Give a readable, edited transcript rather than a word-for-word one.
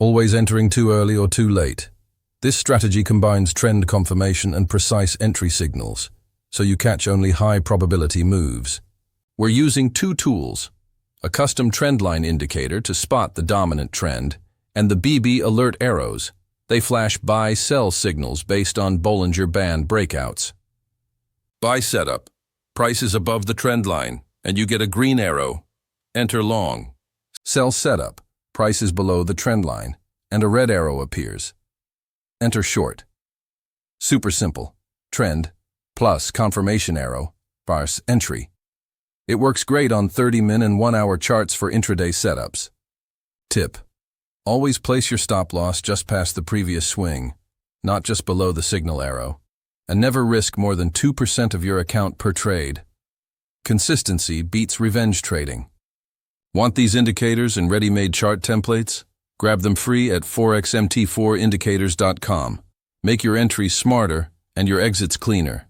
always entering too early or too late. This strategy combines trend confirmation and precise entry signals, so you catch only high probability moves. We're using two tools, a custom trendline indicator to spot the dominant trend, and the BB alert arrows. They flash buy-sell signals based on Bollinger Band breakouts. Buy setup. Price is above the trend line, and you get a green arrow. Enter long. Sell setup. Price is below the trend line, and a red arrow appears. Enter short. Super simple. Trend, plus confirmation arrow, bars entry. It works great on 30-min and 1-hour charts for intraday setups. Tip. Always place your stop loss just past the previous swing, not just below the signal arrow, and never risk more than 2% of your account per trade. Consistency beats revenge trading. Want these indicators and ready-made chart templates? Grab them free at forexmt4indicators.com. Make your entries smarter and your exits cleaner.